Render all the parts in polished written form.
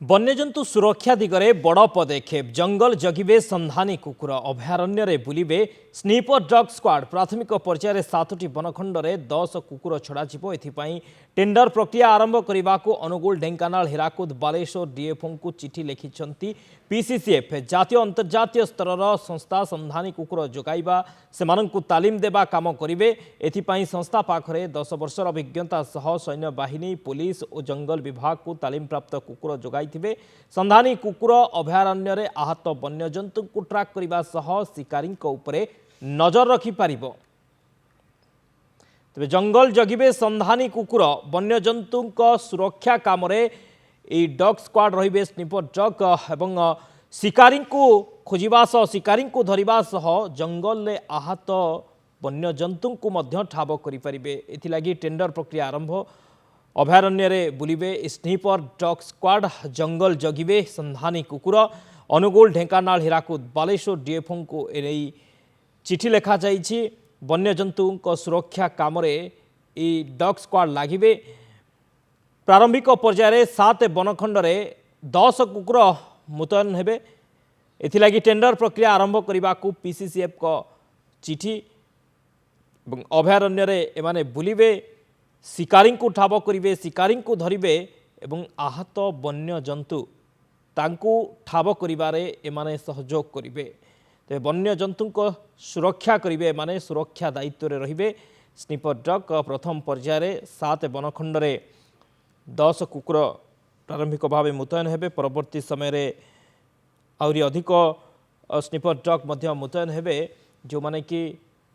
वन्यजंतु सुरक्षा दिगरे बड़ पदक्षेप जंगल जगिबे संधानी कुकुर अभयारण्य बुलिबे स्नीपर डॉग स्क्वाड प्राथमिक पर्यायर 7टी वनखंड में 10 कुकुर छड़ा एथिपाई टेंडर प्रक्रिया आरंभ करने को अनुगुल ढेंकानाल हीराकुद बालेश्वर डीएफओ को चिठी लिखिं पीसीसीएफ जातीय अंतर्जातीय स्तर संस्था संधानी कुकुर जोगाइबा सेमानंकु तालीम देबा काम करिवे एथिपाई संस्था पाखरे 10 वर्षर अभिज्ञता सह सैन्य बाहिनी पुलिस और जंगल विभाग को तालीम प्राप्त कुकुर जोगाइथिबे संधानी कुकुर अभयारण्य रे आहत वन्यजंतु को ट्रैक करने सह शिकारी उपरे नजर रखि पारिबो। तेज जंगल जगिबे संधानी कुकुर वन्यजंतु सुरक्षा काम डॉग स्क्वाड रहिबे स्नीपर डॉग एवं शिकारी को खोजिबा सह शिकारी को धरिबा सह जंगल में आहत वन्यजंतु को मध्य ठाब करि परिबे। एथिलागी टेंडर प्रक्रिया आरंभ अभयारण्य रे बुलिबे स्नीपर डॉग स्क्वाड जंगल जगिबे संधानी कुकुर अनुगुल ढेंकानाल हीराकुद बालेश्वर डीएफओ को एने चिठी लेखा जाइछि वन्यजंतु सुरक्षा काम डॉग स्क्वाड लागिबे। प्रारंभिक पर्यायर 7 वनखंड में 10 कुकुर मुतयन हेबे। एथिलागी टेंडर प्रक्रिया आरंभ करने को पीसीसीएफ को चिठी अभयारण्य रे एमाने बुलिबे शिकारी को ठाब करिवे शिकारी को धरिवे एवं आहत वन्यजंतु तांकु ठाब करिबारे एमाने सहयोग करिवे। ते वन्यजंतु को सुरक्षा करिवे एमाने सुरक्षा दायित्व रे रहिबे। स्नीपर डॉग प्रथम पर्यायर 7 वनखंड में 10 कुकुर प्रारंभिक भाव मुतयन हेबे। परवर्ती समय रे आउरी अधिक स्नीपर डॉग मध्य मुतयन हेबे जो माने कि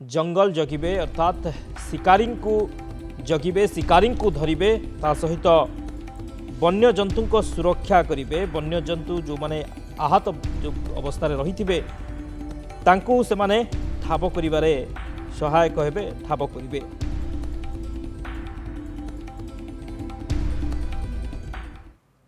जंगल जगिबे अर्थात शिकारी को जगिबे शिकारी को धरिबे ता सहित वन्यजंतु को सुरक्षा करिवे। वन्यजंतु जो माने आहत जो अवस्था रही तांकु से माने ठाब करिबारे सहायक हेबे ठाब करिवे।